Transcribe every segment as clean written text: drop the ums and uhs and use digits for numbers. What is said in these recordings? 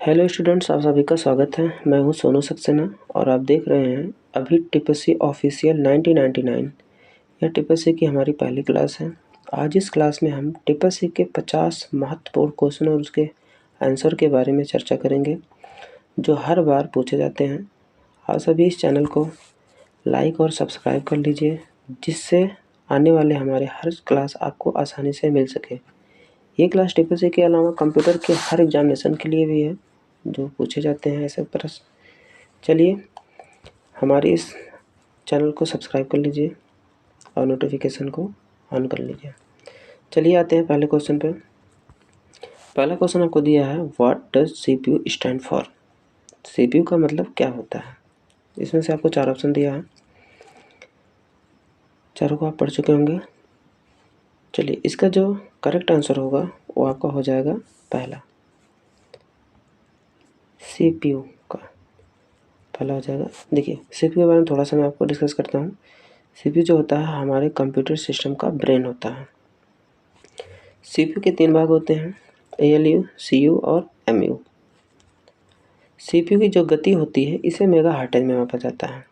Hello students, आप सभी का स्वागत है। मैं हूं सोनू सक्सेना और आप देख रहे हैं अभी टिपसी ऑफिशियल 1999। यह टिपसी की हमारी पहली क्लास है। आज इस क्लास में हम टिपसी के 50 महत्वपूर्ण क्वेश्चन और उसके आंसर के बारे में चर्चा करेंगे जो हर बार पूछे जाते हैं। आप सभी इस चैनल को लाइक और सब्सक्राइब कर लीजिए जिससे आने वाले हमारे हर क्लास आपको आसानी से मिल सके। ये क्लास टिपसी के अलावा कंप्यूटर के हर एग्जामिनेशन के लिए भी है जो पूछे जाते हैं ऐसे प्रश्न। चलिए हमारे इस चैनल को सब्सक्राइब कर लीजिए और नोटिफिकेशन को ऑन कर लीजिए। चलिए आते हैं पहले क्वेश्चन पे। पहला क्वेश्चन आपको दिया है, what does CPU stand for. CPU का मतलब क्या होता है। इसमें से आपको 4 ऑप्शन दिया है, चारों को आप पढ़ चुके होंगे। चलिए इसका जो करेक्ट आंसर होगा वो आपका हो जाएगा पहला, CPU का पहला हो जाएगा। देखिए CPU के बारे में थोड़ा सा मैं आपको डिस्कस करता हूँ। CPU जो होता है हमारे कंप्यूटर सिस्टम का ब्रेन होता है। CPU के 3 भाग होते हैं, ALU, CU और MU। CPU की जो गति होती है इसे मेगा हर्ट्ज में मापा जाता है।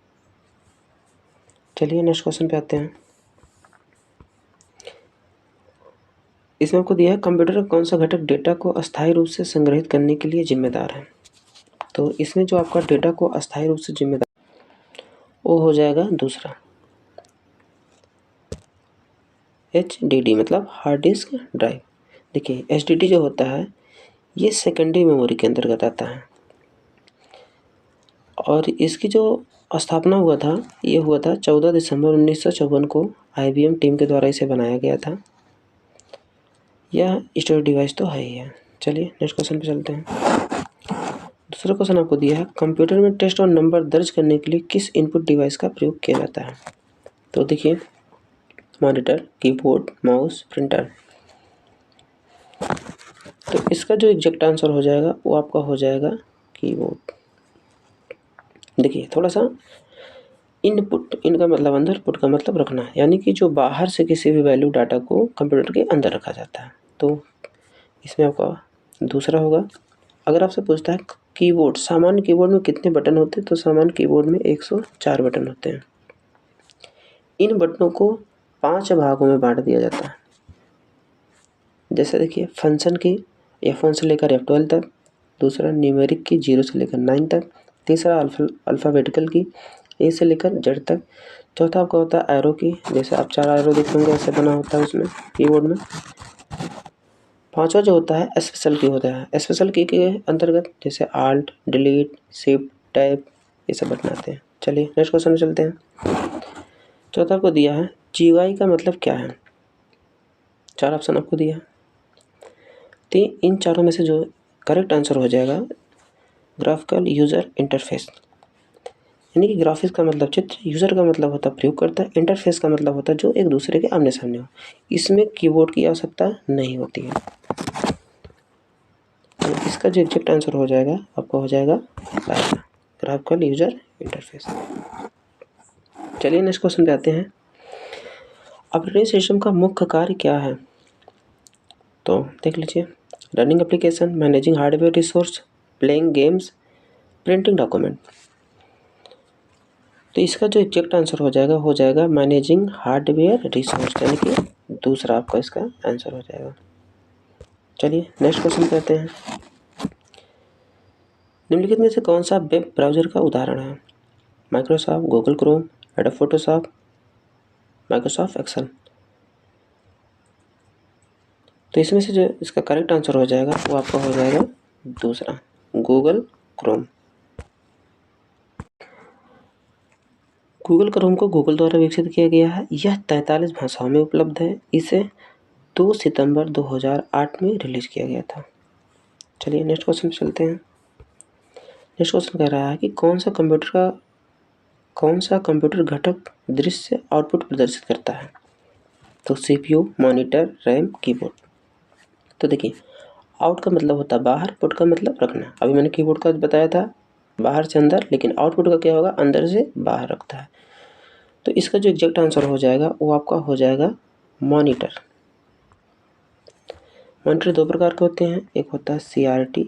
चलिए नेक्स्ट क्वेश्चन पे आते हैं। इसमें आपको दिया है, कंप्यूटर का कौन सा घटक डेटा को अस्थायी रूप से संग्रहित करने के लिए जिम्मेदार है। तो इसमें जो आपका डेटा को अस्थायी रूप से जिम्मेदार वो हो जाएगा दूसरा, HDD मतलब हार्ड डिस्क ड्राइव। देखिए HDD जो होता है ये सेकेंडरी मेमोरी के अंतर्गत आता है और इसकी जो स्थापना हुआ था ये हुआ था 14 दिसंबर 1954 को IBM टीम के द्वारा इसे बनाया गया था। यह स्टोरेज डिवाइस तो है ही है। चलिए नेक्स्ट क्वेश्चन पे चलते हैं। दूसरा क्वेश्चन आपको दिया है, कंप्यूटर में टेक्स्ट और नंबर दर्ज करने के लिए किस इनपुट डिवाइस का प्रयोग किया जाता है। तो देखिए मॉनिटर, कीबोर्ड, माउस, प्रिंटर। तो इसका जो एग्जैक्ट आंसर हो जाएगा वो आपका हो जाएगा कीबोर्ड। देखिए थोड़ा सा इनपुट, इनका मतलब अंदर, पुट का मतलब रखना, यानी कि जो बाहर से किसी भी वैल्यू डाटा को कंप्यूटर के अंदर रखा जाता है। तो इसमें आपका दूसरा होगा। अगर आपसे पूछता है कीबोर्ड, सामान्य कीबोर्ड में कितने बटन होते हैं, तो सामान्य कीबोर्ड में 104 बटन होते हैं। इन बटनों को 5 भागों में बांट दिया जाता है। जैसे देखिए फंक्शन की F1 से लेकर F12 तक, दूसरा न्यूमेरिक की 0 से लेकर 9 तक, तीसरा अल्फ़ाबेटिकल की A से लेकर Z तक, चौथा आपका होता है एरो की, जैसे आप 4 एरो देखेंगे ऐसे बना होता है उसमें कीबोर्ड में। पांचवा जो होता है स्पेशल की होता है। स्पेशल की के अंतर्गत जैसे आल्ट, डिलीट, शिफ्ट, टैब ये सब बटन आते हैं। चलिए नेक्स्ट क्वेश्चन में चलते हैं। चौथा आपको दिया है, GUI का मतलब क्या है। 4 ऑप्शन आपको दिया है, तो इन चारों में से जो करेक्ट आंसर हो जाएगा ग्राफिकल यूज़र इंटरफेस। यानी कि ग्राफिक्स का मतलब चित्र, यूज़र का मतलब होता है प्रयोगकर्ता, इंटरफेस का मतलब होता है जो एक दूसरे के आमने सामने हो। इसमें कीबोर्ड की आवश्यकता नहीं होती है। तो इसका जो एग्जैक्ट आंसर हो जाएगा आपका हो जाएगा पहला, ग्राफिकल यूज़र इंटरफेस। चलिए नेक्स्ट क्वेश्चन पे आते हैं। ऑपरेटिंग सिस्टम का मुख्य कार्य क्या है। तो देख लीजिए, running application, managing hardware resource, playing games, printing document. तो इसका जो एग्जैक्ट आंसर हो जाएगा मैनेजिंग हार्डवेयर रिसोर्स, यानी कि दूसरा आपका इसका आंसर हो जाएगा। चलिए नेक्स्ट क्वेश्चन पे आते हैं। निम्नलिखित में से कौन सा वेब ब्राउज़र का उदाहरण है। Microsoft, Google Chrome, Adobe Photoshop, Microsoft Excel. तो इसमें से जो इसका करेक्ट आंसर हो जाएगा वो आपका हो जाएगा दूसरा, गूगल क्रोम। गूगल क्रोम को गूगल द्वारा विकसित किया गया है। यह 43 भाषाओं में उपलब्ध है। इसे 2 सितंबर 2008 में रिलीज किया गया था। चलिए नेक्स्ट क्वेश्चन पे चलते हैं। नेक्स्ट क्वेश्चन कह रहा है कि कौन सा कंप्यूटर घटक दृश्य आउटपुट प्रदर्शित करता है। तो CPU, मॉनिटर, रैम, कीबोर्ड। तो देखिए आउट का मतलब होता है बाहर, पुट का मतलब रखना। अभी मैंने कीबोर्ड का बताया था बाहर से अंदर, लेकिन आउटपुट का क्या होगा, अंदर से बाहर रखता है। तो इसका जो एग्जैक्ट आंसर हो जाएगा वो आपका हो जाएगा मॉनिटर। मॉनिटर 2 प्रकार के होते हैं, एक होता है CRT,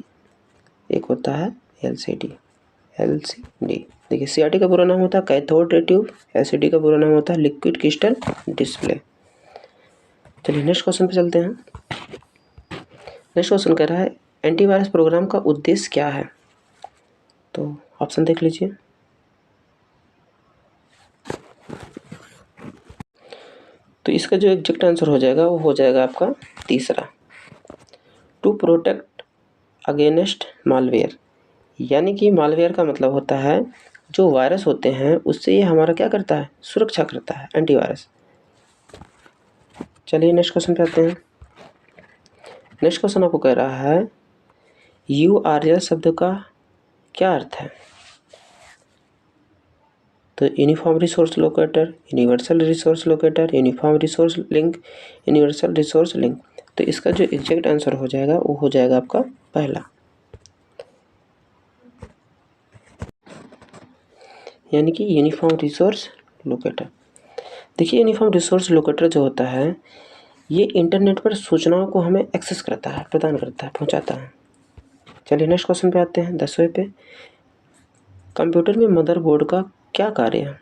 एक होता है LCD। देखिए CRT का पूरा नाम होता है कैथोड रे ट्यूब, LCD का पूरा नाम होता है लिक्विड क्रिस्टल डिस्प्ले। चलिए नेक्स्ट क्वेश्चन पे चलते हैं। नेक्स्ट क्वेश्चन कह रहा है एंटीवायरस प्रोग्राम का उद्देश्य क्या है? तो ऑप्शन देख लीजिए। तो इसका जो एग्जैक्ट आंसर हो जाएगा वो हो जाएगा आपका तीसरा, टू प्रोटेक्ट अगेंस्ट मालवेयर। यानी कि मालवेयर का मतलब होता है जो वायरस होते हैं उससे ये हमारा क्या करता है, सुरक्षा करता है, एंटीवायरस। चलिए नेक्स्ट क्वेश्चन पे आते हैं। नेक्स्ट क्वेश्चन आपको कह रहा है URL शब्द का क्या अर्थ है? तो uniform resource locator, universal resource locator, uniform resource link, universal resource link. तो इसका जो एग्जैक्ट आंसर हो जाएगा वो हो जाएगा आपका पहला, यानी कि यूनिफॉर्म रिसोर्स लोकेटर। देखिए यूनिफॉर्म रिसोर्स लोकेटर जो होता है ये इंटरनेट पर सूचनाओं को हमें एक्सेस करता है, प्रदान करता है, पहुंचाता है। चलिए नेक्स्ट क्वेश्चन पे आते हैं, 10वें पे। कंप्यूटर में मदरबोर्ड का क्या कार्य है?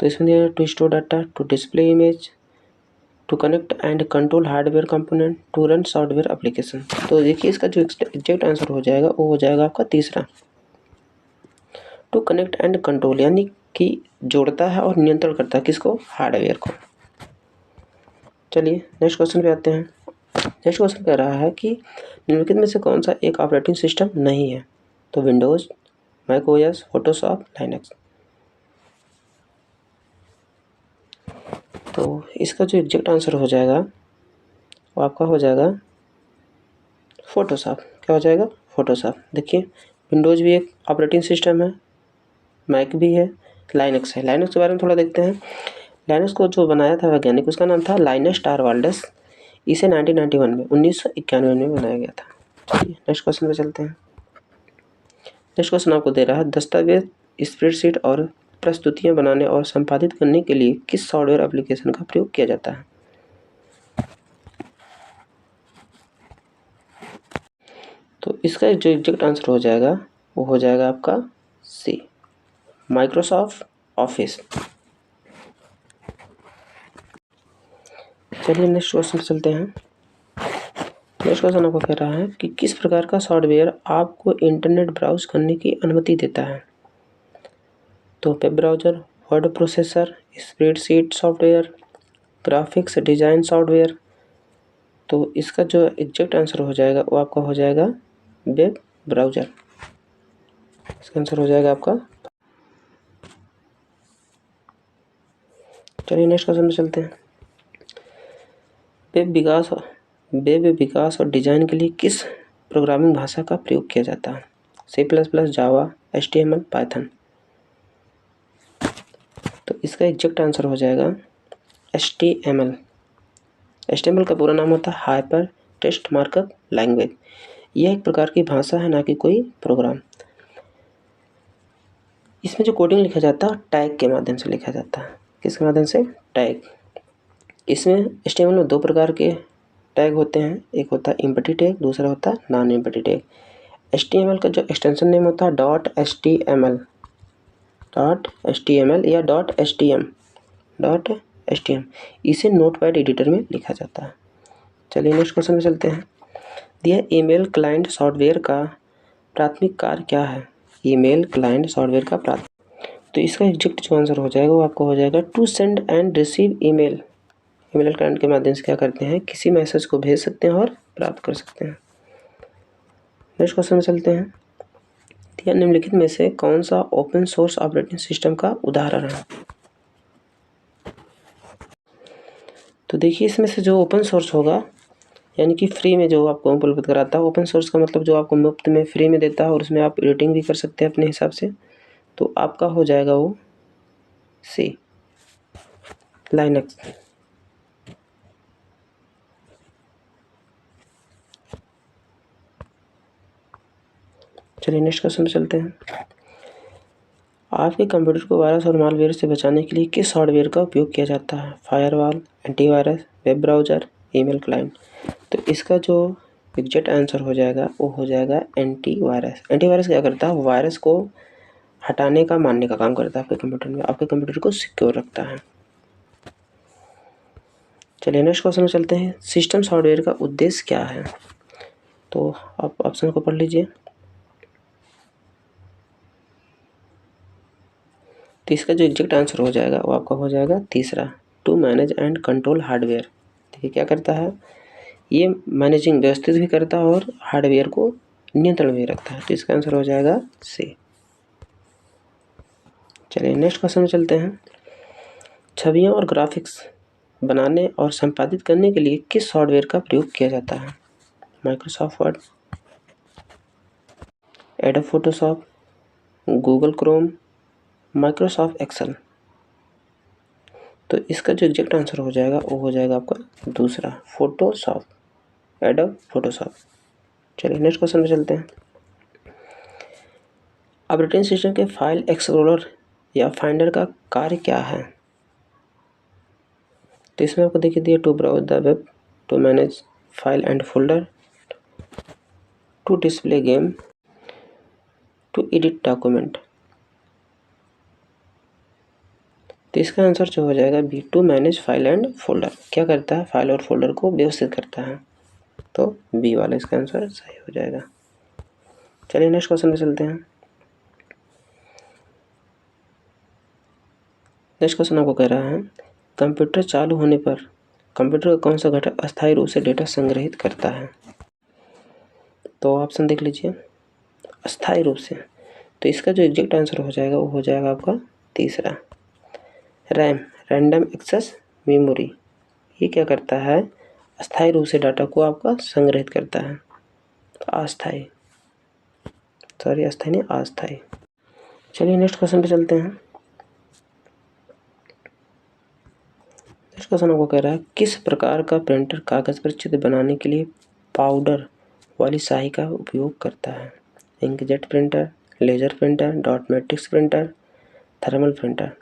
तो इसमें दिया है to store data, to display image, to connect and control hardware component, to run software application. तो देखिए इसका जो एग्जैक्ट आंसर हो जाएगा वो हो जाएगा आपका तीसरा, टू कनेक्ट एंड कंट्रोल, यानी कि जोड़ता है और नियंत्रण करता है किसको, हार्डवेयर को। चलिए नेक्स्ट क्वेश्चन पे आते हैं। नेक्स्ट क्वेश्चन कह रहा है कि निम्नलिखित में से कौन सा एक ऑपरेटिंग सिस्टम नहीं है? तो Windows, Mac OS, Photoshop, Linux. तो इसका जो एग्जैक्ट आंसर हो जाएगा वो आपका हो जाएगा फोटोशॉप। क्या हो जाएगा, फोटोशॉप। देखिए विंडोज़ भी एक ऑपरेटिंग सिस्टम है, मैक भी है, लाइनक्स है। लाइनक्स के बारे में थोड़ा देखते हैं। लाइनक्स को जो बनाया था वैज्ञानिक उसका नाम था लाइनस टॉरवाल्ड्स। इसे 1991 में 1991 में बनाया गया था। चलिए नेक्स्ट क्वेश्चन पे चलते हैं। नेक्स्ट क्वेश्चन आपको दे रहा है दस्तावेज, स्प्रेडशीट और प्रस्तुतियाँ बनाने और संपादित करने के लिए किस सॉफ्टवेयर एप्लीकेशन का प्रयोग किया जाता है? तो इसका जो एग्जैक्ट आंसर हो जाएगा वो हो जाएगा आपका सी, माइक्रोसॉफ्ट ऑफिस। चलिए नेक्स्ट क्वेश्चन चलते हैं। नेक्स्ट क्वेश्चन आपको कह रहा है कि किस प्रकार का सॉफ्टवेयर आपको इंटरनेट ब्राउज करने की अनुमति देता है? तो web browser, word processor, spreadsheet software, graphics design software. तो इसका जो एग्जैक्ट आंसर हो जाएगा वो आपका हो जाएगा वेब ब्राउज़र। इसका आंसर हो जाएगा आपका। चलिए नेक्स्ट क्वेश्चन में चलते हैं। वेब विकास और डिज़ाइन के लिए किस प्रोग्रामिंग भाषा का प्रयोग किया जाता है? C++, जावा, HTML, पाइथन। तो इसका एग्जैक्ट आंसर हो जाएगा HTML। HTML का पूरा नाम होता है हाइपर टेक्स्ट मार्कअप लैंग्वेज। यह एक प्रकार की भाषा है, ना कि कोई प्रोग्राम। इसमें जो कोडिंग लिखा जाता है टैग के माध्यम से लिखा जाता है। किसके माध्यम से? टैग। इसमें HTML में दो प्रकार के टैग होते हैं, एक होता है एम्प्टी टैग, दूसरा होता है नॉन एम्प्टी टैग। HTML का जो एक्सटेंशन नेम होता है .html या .htm, इसे नोटपैड एडिटर में लिखा जाता है। चलिए नेक्स्ट क्वेश्चन में चलते हैं। दिया ईमेल क्लाइंट सॉफ्टवेयर का प्राथमिक कार्य क्या है? ईमेल क्लाइंट सॉफ्टवेयर का प्राथमिक, तो इसका एग्जैक्ट जो आंसर हो जाएगा वो आपको हो जाएगा to send and receive email. Email client के माध्यम से क्या करते हैं, किसी मैसेज को भेज सकते हैं और प्राप्त कर सकते हैं। नेक्स्ट क्वेश्चन में चलते हैं। दिया निम्नलिखित में से कौन सा ओपन सोर्स ऑपरेटिंग सिस्टम का उदाहरण है? तो देखिए इसमें से जो ओपन सोर्स होगा यानी कि फ्री में जो आपको उपलब्ध कराता है, ओपन सोर्स का मतलब जो आपको मुफ्त में फ्री में देता है और उसमें आप एडिटिंग भी कर सकते हैं अपने हिसाब से, तो आपका हो जाएगा वो सी, लाइनक्स। चलिए नेक्स्ट क्वेश्चन पे चलते हैं। आपके कंप्यूटर को वायरस और मालवेयर से बचाने के लिए किस सॉफ्टवेयर का उपयोग किया जाता है? Firewall, antivirus, web browser, email client. तो इसका जो एग्जैक्ट आंसर हो जाएगा वो हो जाएगा एंटीवायरस। एंटीवायरस क्या करता है, वायरस को हटाने का मारने का काम करता है आपके कंप्यूटर में, आपके कंप्यूटर को सिक्योर रखता है। चलिए नेक्स्ट क्वेश्चन में चलते हैं। सिस्टम सॉफ्टवेयर का उद्देश्य क्या है, तो आप ऑप्शन को पढ़ लीजिए। तो इसका जो एग्जैक्ट आंसर हो जाएगा वो आपका हो जाएगा तीसरा, to manage and control hardware. देखिए क्या करता है, ये मैनेजिंग व्यवस्थित भी करता है और हार्डवेयर को नियंत्रण में रखता है। तो इसका आंसर हो जाएगा सी। चलिए नेक्स्ट क्वेश्चन में चलते हैं। छवियां और ग्राफिक्स बनाने और संपादित करने के लिए किस सॉफ्टवेयर का प्रयोग किया जाता है? Microsoft Word, Adobe Photoshop, Google Chrome, Microsoft Excel. तो इसका जो एग्जैक्ट आंसर हो जाएगा वो हो जाएगा आपका दूसरा, फोटोशॉप, एडोब फोटोशॉप। चलिए नेक्स्ट क्वेश्चन में चलते हैं। ऑपरेटिंग सिस्टम के फाइल एक्सप्लोरर या फाइंडर का कार्य क्या है? तो इसमें आपको देखिए दिया, to browse the web, to manage file and folder, to display game, to edit document. तो इसका आंसर जो हो जाएगा B, to manage file and folder. क्या करता है, फाइल और फोल्डर को व्यवस्थित करता है। तो बी वाला इसका आंसर सही हो जाएगा। चलिए नेक्स्ट क्वेश्चन में चलते हैं। नेक्स्ट क्वेश्चन आपको कह रहा है, कंप्यूटर चालू होने पर कंप्यूटर का कौन सा घटक अस्थायी रूप से डेटा संग्रहित करता है? तो ऑप्शन देख लीजिए, अस्थायी रूप से। तो इसका जो एग्जैक्ट आंसर हो जाएगा वो हो जाएगा आपका तीसरा, रैम, रैंडम एक्सेस मेमोरी। ये क्या करता है, अस्थायी रूप से डाटा को आपका संग्रहित करता है। तो अस्थायी, सॉरी अस्थायी नहीं, अस्थायी। चलिए नेक्स्ट क्वेश्चन पे चलते हैं। नेक्स्ट क्वेश्चन आपको कह रहा है, किस प्रकार का प्रिंटर कागज पर चित्र बनाने के लिए पाउडर वाली स्याही का उपयोग करता है? Inkjet printer, laser printer, dot matrix printer, thermal printer.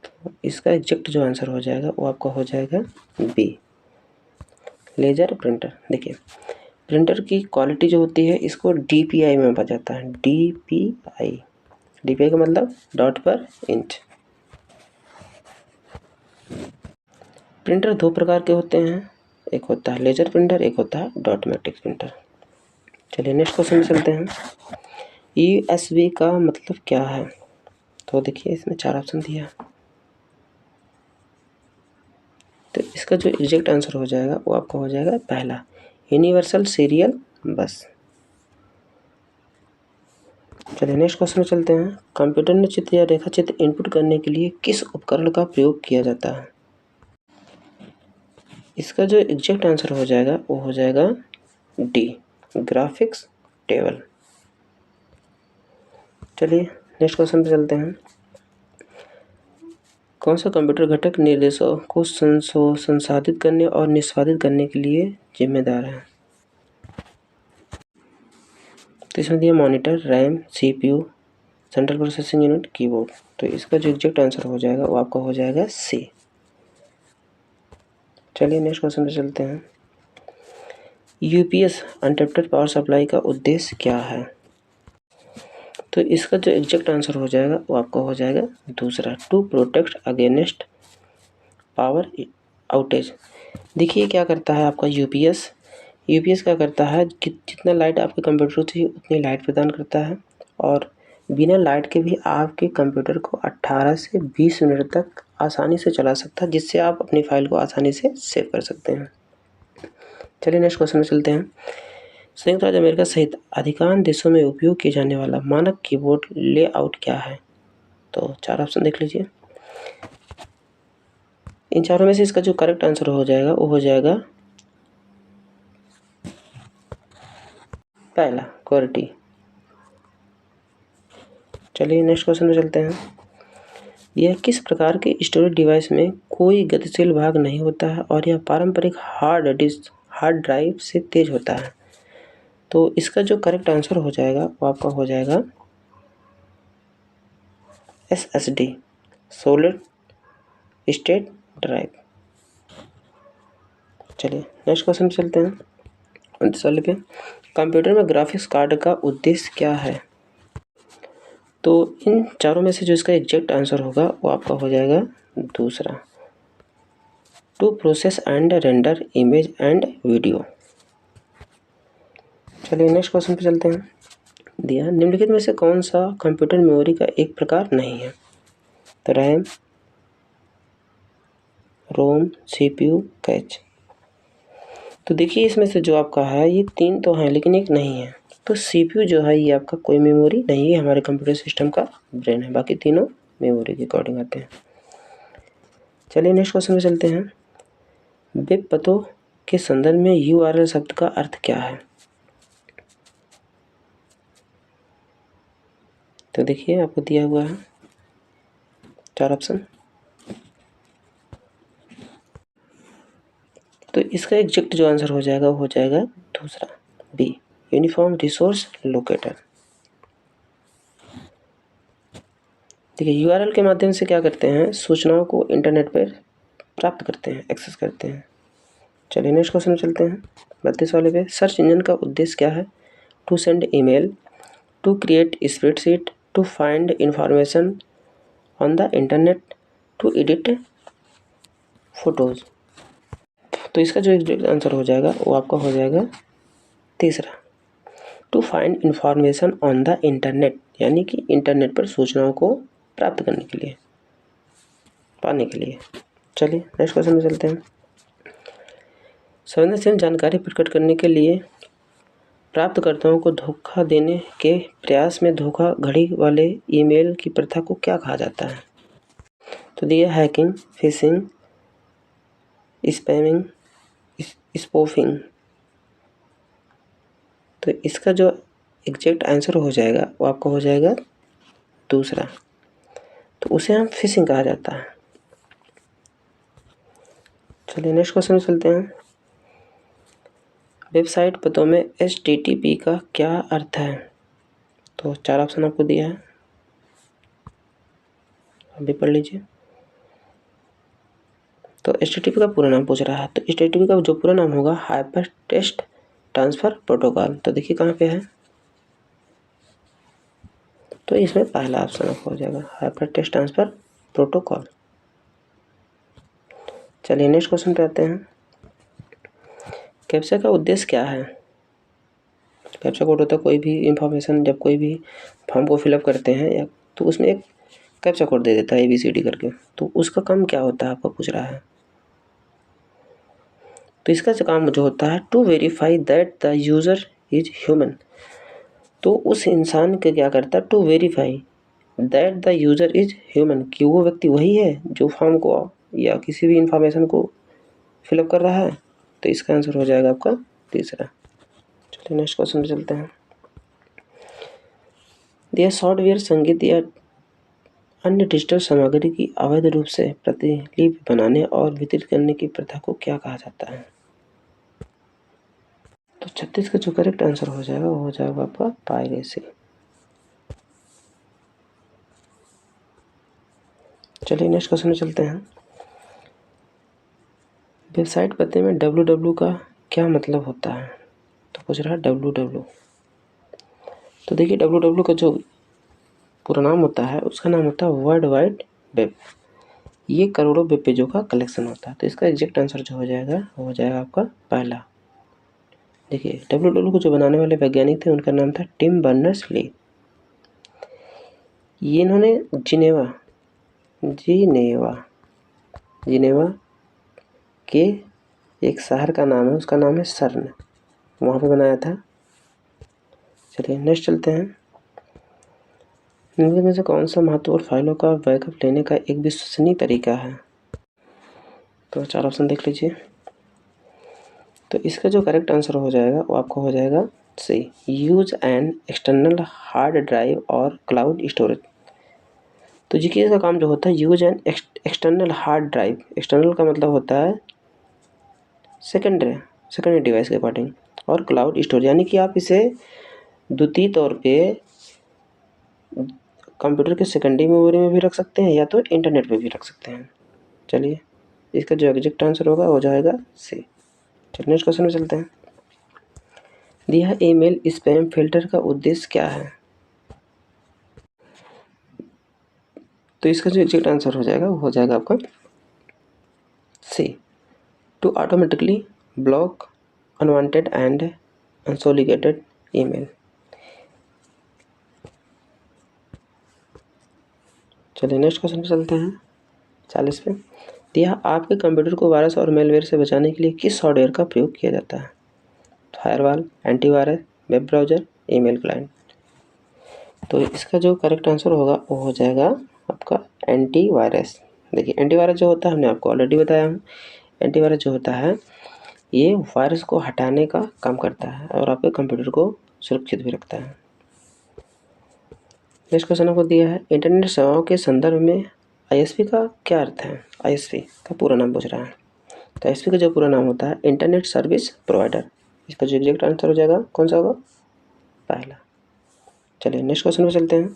तो इसका एग्जैक्ट जो आंसर हो जाएगा वो आपका हो जाएगा बी, लेजर प्रिंटर। देखिए प्रिंटर की क्वालिटी जो होती है इसको DPI में मापा जाता है। DPI का मतलब डॉट पर इंच। प्रिंटर दो प्रकार के होते हैं, एक होता है लेजर प्रिंटर, एक होता है डॉट मैट्रिक्स प्रिंटर। चलिए नेक्स्ट क्वेश्चन में चलते हैं। USB का मतलब क्या है? तो देखिए इसमें 4 ऑप्शन दिया, तो इसका जो एग्जैक्ट आंसर हो जाएगा वो आपका हो जाएगा पहला, यूनिवर्सल सीरियल बस। चलिए नेक्स्ट क्वेश्चन में चलते हैं। कंप्यूटर में चित्र या रेखा चित्र इनपुट करने के लिए किस उपकरण का प्रयोग किया जाता है? इसका जो एग्जैक्ट आंसर हो जाएगा वो हो जाएगा डी, ग्राफिक्स टेबल। चलिए नेक्स्ट क्वेश्चन पे चलते हैं। कौन सा कंप्यूटर घटक निर्देशों को संसाधित करने और निष्पादित करने के लिए जिम्मेदार है? तो इसमें दिया monitor, RAM, CPU, central processing unit, keyboard. तो इसका जो एग्जैक्ट आंसर हो जाएगा वो आपका हो जाएगा सी। चलिए नेक्स्ट क्वेश्चन पे चलते हैं। UPS अनइंटरप्टेड पावर सप्लाई का उद्देश्य क्या है? तो इसका जो एग्जैक्ट आंसर हो जाएगा वो आपका हो जाएगा दूसरा, to protect against power outage. देखिए क्या करता है आपका यूपीएस क्या करता है कि जितना लाइट आपके कंप्यूटर थी उतनी लाइट प्रदान करता है, और बिना लाइट के भी आपके कंप्यूटर को 18 से 20 मिनट तक आसानी से चला सकता है, जिससे आप अपनी फाइल को आसानी से सेव कर सकते हैं। चलिए नेक्स्ट क्वेश्चन में चलते हैं। संयुक्त राज्य अमेरिका सहित अधिकांश देशों में उपयोग किए जाने वाला मानक कीबोर्ड लेआउट क्या है? तो 4 ऑप्शन देख लीजिए। इन चारों में से इसका जो करेक्ट आंसर हो जाएगा वो हो जाएगा पहला, क्वालिटी। चलिए नेक्स्ट क्वेश्चन में चलते हैं। यह किस प्रकार के स्टोरेज डिवाइस में कोई गतिशील भाग नहीं होता है और यह पारंपरिक हार्ड ड्राइव से तेज होता है? तो इसका जो करेक्ट आंसर हो जाएगा वो आपका हो जाएगा SSD, सॉलिड स्टेट ड्राइव। चलिए नेक्स्ट क्वेश्चन पे चलते हैं। 29 पे कंप्यूटर में ग्राफिक्स कार्ड का उद्देश्य क्या है? तो इन चारों में से जो इसका एग्जैक्ट आंसर होगा वो आपका हो जाएगा दूसरा, to process and render image and video. चलिए नेक्स्ट क्वेश्चन पे चलते हैं। दिया निम्नलिखित में से कौन सा कंप्यूटर मेमोरी का एक प्रकार नहीं है? तो रैम, रोम, सीपीयू, कैच। तो देखिए इसमें से जो आपका है ये 3 तो हैं लेकिन एक नहीं है। तो सीपीयू जो है ये आपका कोई मेमोरी नहीं है, हमारे कंप्यूटर सिस्टम का ब्रेन है, बाकी तीनों मेमोरी के अकॉर्डिंग आते हैं। चलिए नेक्स्ट क्वेश्चन में चलते हैं। वेब पतों के संदर्भ में URL शब्द का अर्थ क्या है? तो देखिए आपको दिया हुआ है 4 ऑप्शन। तो इसका एग्जैक्ट जो आंसर हो जाएगा वो हो जाएगा दूसरा, बी, यूनिफॉर्म रिसोर्स लोकेटर। देखिए URL के माध्यम से क्या करते हैं, सूचनाओं को इंटरनेट पर प्राप्त करते हैं, एक्सेस करते हैं। चलिए नेक्स्ट क्वेश्चन में चलते हैं। 32 वाले पे सर्च इंजन का उद्देश्य क्या है? To send email, to create spreadsheet, to find information on the internet, to edit photos. तो इसका जो एग्जैक्ट आंसर हो जाएगा वो आपका हो जाएगा तीसरा, to find information on the internet, यानी कि इंटरनेट पर सूचनाओं को प्राप्त करने के लिए, पाने के लिए। चलिए नेक्स्ट क्वेश्चन में चलते हैं। संवेदनशील जानकारी प्रकट करने के लिए प्राप्तकर्ताओं को धोखा देने के प्रयास में धोखाधड़ी वाले ईमेल की प्रथा को क्या कहा जाता है? तो दिया हैकिंग, फिशिंग, स्पैमिंग, स्पूफिंग। तो इसका जो एग्जैक्ट आंसर हो जाएगा वो आपका हो जाएगा दूसरा, तो उसे हम फिशिंग कहा जाता है। चलिए नेक्स्ट क्वेश्चन में चलते हैं। वेबसाइट पतों में HTTP का क्या अर्थ है? तो 4 ऑप्शन आपको दिया है, अभी पढ़ लीजिए। तो HTTP का पूरा नाम पूछ रहा है, तो HTTP का जो पूरा नाम होगा हाइपर टेक्स्ट ट्रांसफ़र प्रोटोकॉल। तो देखिए कहाँ पे है, तो इसमें पहला ऑप्शन आपका हो जाएगा हाइपर टेक्स्ट ट्रांसफ़र प्रोटोकॉल। चलिए नेक्स्ट क्वेश्चन पे आते हैं। कैप्चा का उद्देश्य क्या है? कैप्चा कोड होता है कोई भी इंफॉर्मेशन, जब कोई भी फॉर्म को फिलअप करते हैं या तो उसमें एक कैप्चा कोड दे देता है ABCD करके, तो उसका काम क्या होता है आपका पूछ रहा है। तो इसका जो काम जो होता है to verify that the user is human. तो उस इंसान के क्या करता है, to verify that the user is human, कि वो व्यक्ति वही है जो फॉर्म को या किसी भी इंफॉर्मेशन को फिलअप कर रहा है। तो इसका आंसर हो जाएगा आपका तीसरा। चलिए नेक्स्ट क्वेश्चन पे चलते हैं। यह सॉफ्टवेयर, संगीत या अन्य डिजिटल सामग्री की अवैध रूप से प्रतिलिपि बनाने और वितरित करने की प्रथा को क्या कहा जाता है? तो 36 का जो करेक्ट आंसर हो जाएगा वो हो जाएगा आपका पायरेसी। चलिए नेक्स्ट क्वेश्चन में चलते हैं। वेबसाइट पते में www का क्या मतलब होता है? तो पूछ रहा है www। तो देखिए www का जो पूरा नाम होता है उसका नाम होता है वर्ल्ड वाइड वेब। ये करोड़ों वेब पेजों का कलेक्शन होता है। तो इसका एग्जैक्ट आंसर जो हो जाएगा वो हो जाएगा आपका पहला। देखिए www को जो बनाने वाले वैज्ञानिक थे उनका नाम था टिम बर्नर्स-ली। ये इन्होंने जिनेवा के एक शहर का नाम है, उसका नाम है सर्न, वहाँ पे बनाया था। चलिए नेक्स्ट चलते हैं। निम्नलिखित में से कौन सा महत्वपूर्ण फाइलों का बैकअप लेने का एक विश्वसनीय तरीका है? तो 4 ऑप्शन देख लीजिए। तो इसका जो करेक्ट आंसर हो जाएगा वो आपको हो जाएगा C, use an external hard drive और क्लाउड स्टोरेज। तो जी इसका काम जो होता है use an external hard drive, external का मतलब होता है सेकेंडरी डिवाइस के अकॉर्डिंग, और क्लाउड स्टोरेज यानी कि आप इसे द्वितीय तौर पे कंप्यूटर के सेकेंडरी मेमोरी में भी रख सकते हैं या तो इंटरनेट पे भी रख सकते हैं। चलिए इसका जो एग्जैक्ट आंसर होगा हो जाएगा सी। चलिए नेक्स्ट क्वेश्चन में चलते हैं। दिया ईमेल स्पैम फिल्टर का उद्देश्य क्या है? तो इसका जो एग्जैक्ट आंसर हो जाएगा वो हो जाएगा आपका C, to automatically block unwanted and unsolicited email. चलिए नेक्स्ट क्वेश्चन पे चलते हैं 40 पे। दिया आपके कंप्यूटर को वायरस और मेलवेयर से बचाने के लिए किस सॉफ्टवेयर का प्रयोग किया जाता है? Firewall, antivirus, web browser, email client. तो इसका जो करेक्ट आंसर होगा वो हो जाएगा आपका एंटीवायरस। देखिए एंटीवायरस जो होता है हमने आपको ऑलरेडी बताया हूँ। एंटीवायरस जो होता है ये वायरस को हटाने का काम करता है और आपके कंप्यूटर को सुरक्षित भी रखता है। नेक्स्ट क्वेश्चन आपको दिया है इंटरनेट सेवाओं के संदर्भ में आईएसपी का क्या अर्थ है? आईएसपी का पूरा नाम पूछ रहा है। तो आईएसपी का जो पूरा नाम होता है इंटरनेट सर्विस प्रोवाइडर। इसका जो एग्जैक्ट आंसर हो जाएगा कौन सा होगा? पहला। चलिए नेक्स्ट क्वेश्चन पे चलते हैं।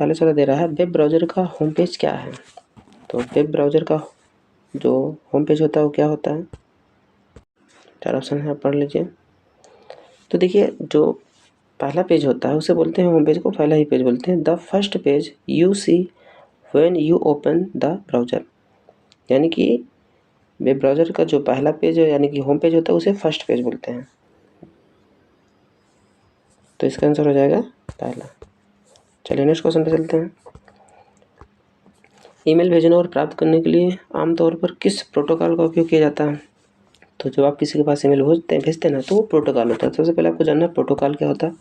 पहले चला दे रहा है वेब ब्राउज़र का होम पेज क्या है? तो वेब ब्राउज़र का जो होम पेज होता है वो क्या होता है? 4 ऑप्शन है, आप पढ़ लीजिए। तो देखिए जो पहला पेज होता है उसे बोलते हैं होम पेज को, पहला ही पेज बोलते हैं। The first page you see when you open the browser, यानी कि वेब ब्राउज़र का जो पहला पेज है यानी कि होम पेज होता है उसे फर्स्ट पेज बोलते हैं। तो इसका आंसर हो जाएगा पहला। चलिए नेक्स्ट क्वेश्चन पे चलते हैं। ईमेल भेजने और प्राप्त करने के लिए आमतौर पर किस प्रोटोकॉल का उपयोग किया जाता है? तो जब आप किसी के पास ईमेल भेजते हैं ना तो वो प्रोटोकॉल होता है। सबसे पहले आपको जानना है प्रोटोकॉल क्या होता है।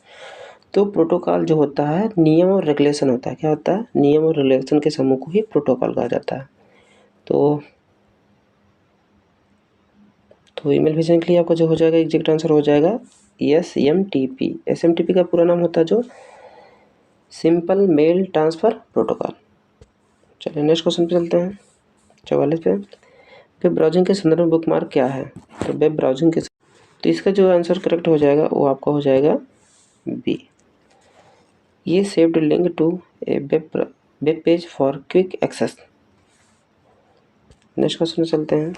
तो प्रोटोकॉल जो होता है नियम और रेगुलेशन होता है। क्या होता है? नियम और रेगुलेशन के समूह को ही प्रोटोकॉल कहा जाता है। तो ईमेल भेजने के लिए आपका जो हो जाएगा एग्जैक्ट आंसर हो जाएगा SMTP। SMTP का पूरा नाम होता है जो सिंपल मेल ट्रांसफ़र प्रोटोकॉल। चलिए नेक्स्ट क्वेश्चन पे चलते हैं 44 पे। वेब ब्राउजिंग के संदर्भ में बुकमार्क क्या है? तो वेब ब्राउजिंग के तो इसका जो आंसर करेक्ट हो जाएगा वो आपका हो जाएगा बी, ये saved link to a web page for quick access. Next question में चलते हैं।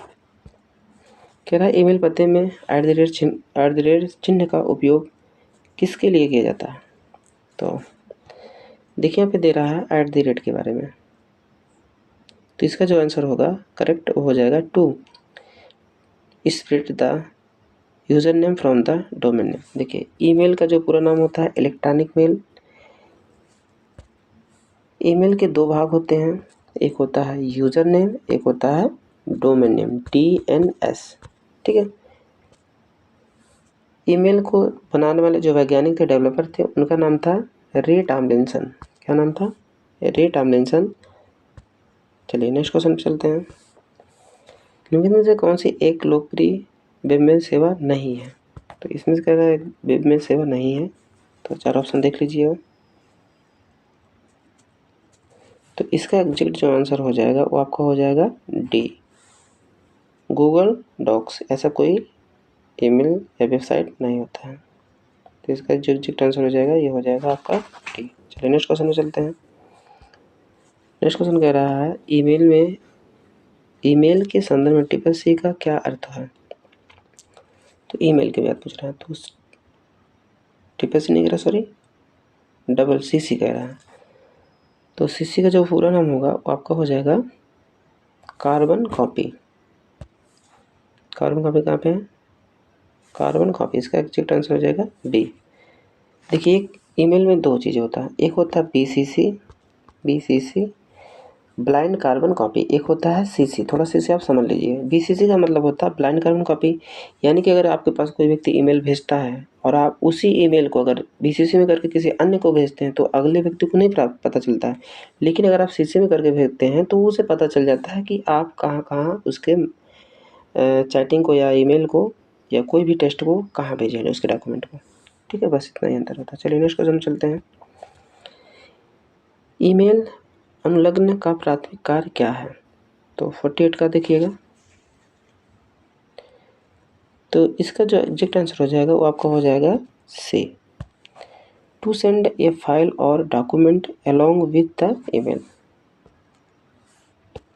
कह रहा है ईमेल पते में @ चिन्ह का उपयोग किसके लिए किया जाता है? तो देखिए यहाँ पे दे रहा है @ के बारे में। तो इसका जो आंसर होगा करेक्ट हो जाएगा to split the user name from the domain name. देखिए ईमेल का जो पूरा नाम होता है इलेक्ट्रॉनिक मेल। ईमेल के दो भाग होते हैं, एक होता है यूज़र नेम, एक होता है डोमेन नेम DNS। ठीक है। ईमेल को बनाने वाले जो वैज्ञानिक थे, डेवलपर थे, उनका नाम था रे टॉमलिंसन। क्या नाम था? रे टॉमलिंसन। चलिए नेक्स्ट क्वेश्चन पे चलते हैं। निम्न में से कौन सी एक लोकप्रिय वेबमेल सेवा नहीं है? तो इसमें से कह रहा है वेबमेल सेवा नहीं है। तो 4 ऑप्शन देख लीजिए। तो इसका एग्जैक्ट जो आंसर हो जाएगा वो आपका हो जाएगा डी, गूगल डॉक्स। ऐसा कोई ईमेल या वेबसाइट नहीं होता है। तो इसका जो एग्जैक्ट आंसर हो जाएगा ये हो जाएगा आपका डी। चलिए नेक्स्ट क्वेश्चन में चलते हैं। नेक्स्ट क्वेश्चन कह रहा है ईमेल के संदर्भ में टिप्पणी का क्या अर्थ है? तो ईमेल की बात पूछ रहा है तो टिप्पणी नहीं कह रहा, सॉरी CC कह रहा है। तो CC का जो पूरा नाम होगा वो आपका हो जाएगा कार्बन कॉपी। कार्बन कॉपी कहाँ पे है? Carbon copy. इसका एग्जैक्ट आंसर हो जाएगा बी। देखिए एक ईमेल में दो चीज़ें होता है, एक होता है BCC ब्लाइंड कार्बन कॉपी, एक होता है CC। थोड़ा CC आप समझ लीजिए। BCC का मतलब होता है ब्लाइंड कार्बन कॉपी, यानी कि अगर आपके पास कोई व्यक्ति ईमेल भेजता है और आप उसी ईमेल को अगर BCC में करके किसी अन्य को भेजते हैं तो अगले व्यक्ति को नहीं पता चलता है। लेकिन अगर आप CC में करके भेजते हैं तो उसे पता चल जाता है कि आप कहाँ कहाँ उसके चैटिंग को या ईमेल को या कोई भी टेक्स्ट को कहाँ भेजे हैं उसके डॉक्यूमेंट को। ठीक है, बस इतना ही अंतर होता है। चलिए नेक्स्ट क्वेश्चन चलते हैं। ईमेल अनुलग्न का प्राथमिक कार्य क्या है? तो 48 का देखिएगा। तो इसका जो एग्जैक्ट आंसर हो जाएगा वो आपका हो जाएगा सी, टू सेंड ए फाइल और document along with the email.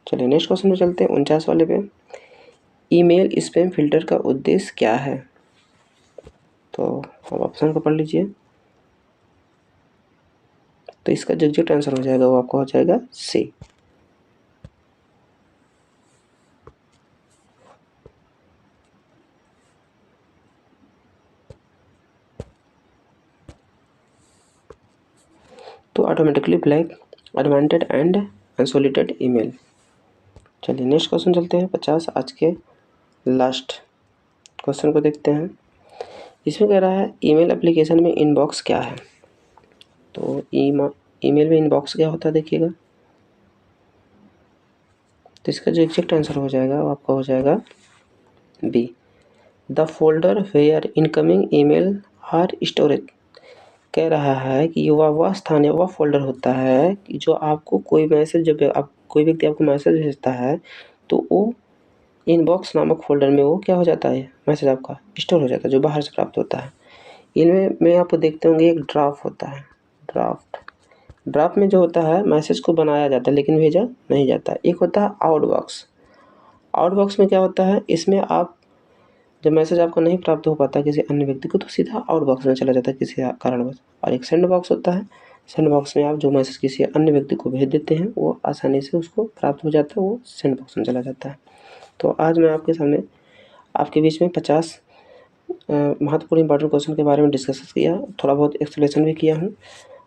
चलिए नेक्स्ट क्वेश्चन में चलते हैं 49 वाले पे। ईमेल स्पैम फिल्टर का उद्देश्य क्या है? तो अब ऑप्शन को पढ़ लीजिए। तो इसका जो एग्जैक्ट आंसर हो जाएगा वो आपका हो जाएगा सी। तो automatically black unwanted and unsolicited email. चलिए नेक्स्ट क्वेश्चन चलते हैं 50 आज के लास्ट क्वेश्चन को देखते हैं। इसमें कह रहा है ईमेल एप्लीकेशन में इनबॉक्स क्या है। तो ईमेल में इनबॉक्स क्या होता है देखिएगा। तो इसका जो एग्जैक्ट आंसर हो जाएगा वो आपका हो जाएगा B, the folder where incoming email are storage. कह रहा है कि वह स्थान या वह फोल्डर होता है कि जो आपको कोई मैसेज, जब आप कोई व्यक्ति आपको मैसेज भेजता है तो वो इनबॉक्स नामक फोल्डर में वो क्या हो जाता है, मैसेज आपका स्टोर हो जाता है, जो बाहर से प्राप्त होता है। इनमें में आप देखते होंगे एक ड्राफ्ट होता है। ड्राफ्ट में जो होता है मैसेज को बनाया जाता है लेकिन भेजा नहीं जाता। एक होता है आउटबॉक्स में क्या होता है, इसमें आप जब मैसेज आपको नहीं प्राप्त हो पाता किसी अन्य व्यक्ति को तो सीधा आउटबॉक्स में चला जाता है किसी कारणवश। और एक सेंड बॉक्स होता है, सेंड बॉक्स में आप जो मैसेज किसी अन्य व्यक्ति को भेज देते हैं वो आसानी से उसको प्राप्त हो जाता है, वो सेंड बॉक्स में चला जाता है। तो आज मैं आपके सामने आपके बीच में 50 महत्वपूर्ण इंपॉर्टेंट क्वेश्चन के बारे में डिस्कस किया, थोड़ा बहुत एक्सप्लेनेशन भी किया हूँ।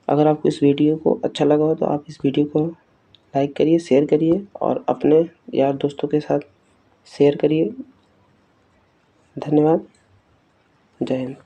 अगर आपको इस वीडियो को अच्छा लगा हो तो आप इस वीडियो को लाइक करिए, शेयर करिए और अपने यार दोस्तों के साथ शेयर करिए। धन्यवाद। जय हिंद।